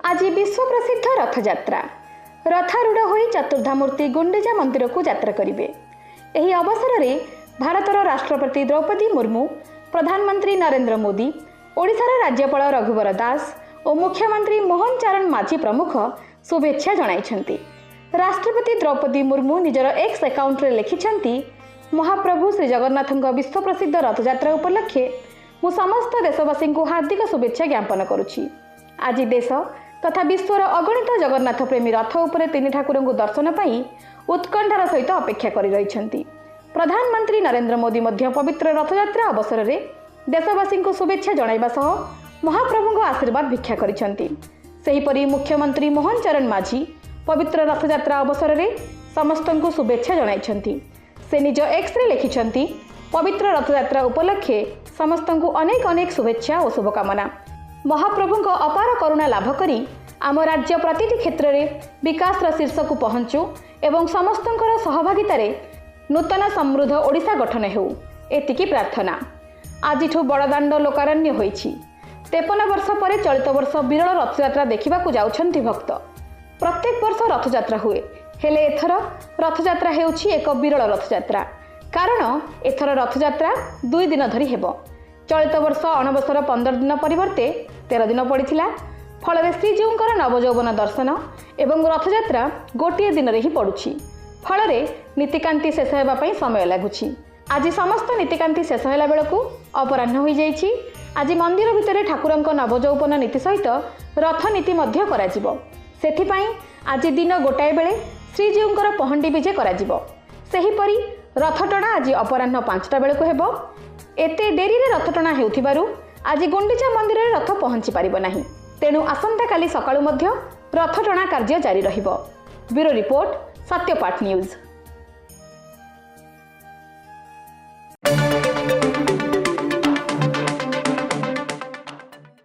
आज विश्व प्रसिद्ध रथयात्रा रथारूढ़ हो चतुर्धामूर्ति गुंडीचा मंदिर को यात्रा करेंगे। यही अवसर में भारतर राष्ट्रपति द्रौपदी मुर्मू, प्रधानमंत्री नरेंद्र मोदी, ओडिशार राज्यपाल रघुवर दास और मुख्यमंत्री मोहन चरण माझी प्रमुख शुभेच्छा जणाइछन्ति। राष्ट्रपति द्रौपदी मुर्मू निजर एक्स अकाउंट रे लिखिछन्ति, महाप्रभु श्री जगन्नाथଙ୍କ विश्व प्रसिद्ध रथयात्रा उपलक्षे मु समस्त देशवासी को हार्दिक शुभेच्छा ज्ञापन करुछि। आज देश तथा विश्वर अगणित जगन्नाथ प्रेमी रथ उपरे तीन ठाकुर दर्शन पाई उत्कंठार सहित अपेक्षा करि रहिछन्ति। प्रधानमंत्री नरेंद्र मोदी मध्य पवित्र रथयात्रा अवसर में देशवासी को शुभेच्छा जणाइबा सह महाप्रभु आशीर्वाद भिक्षा करिछन्ति। सेहीपरि मुख्यमंत्री मोहन चरण माझी पवित्र रथयात्रा अवसर में समस्त को शुभेच्छा जणाइछन्ति। से निज एक्स रे लिखिछन्ति, पवित्र रथयात्रा उपलक्षे समस्त को अनेक अनेक शुभेच्छा और शुभकामना। महाप्रभु अपार करुणा लाभ करी आम राज्य प्रतिटी क्षेत्र में विकास शीर्ष को पहुँचू एवं समस्त सहभागितार नूतन समृद्ध ओडिशा गठन हो, एतिकी प्रार्थना। आज बड़दाण्ड लोकारण्य होइछि। 53 वर्ष पर चलित वर्ष विरल रथयात्रा देखा जाउछन्ति भक्त। प्रत्येक वर्ष रथयात्रा हुए, हेले एथर रथयात्रा हेउछि एक विरल रथयात्रा, कारण एथर रथयात्रा 2 दिन धरी हेबो। चलित वर्ष अणबसर 15 दिन परिवर्ते 13 दिन पड़िथिला। फल श्रीजीउंकर नवजौवन दर्शन एवं रथयात्रा गोटे दिन ही पड़ुछि। फल नीतिकांति शेष होगा समय लगुछि। आज समस्त नीतिकांति शेष होला बेलू अपराह्न हो जाइछि। आज मंदिर भितर ठाकुरंक नवजौवन नीति सहित रथ नीति मध्य कराजिबो। सेथिपाई आज दिन गोटाए बेले श्रीजीउंकर पहंडी विजे कराजिबो। सेहीपरि रथटଣା आज अपराह्न 5टा बेलू हेबो। एते डेरी रे रथटଣା हेउथिबारु आज गुंडीचा मंदिर रे रथ पहुंची पारिबो नाही। तेणु आसंता काली सकाळु मध्य रथटଣା कार्य जारी रहिबो। Bureau report, Satyapath news.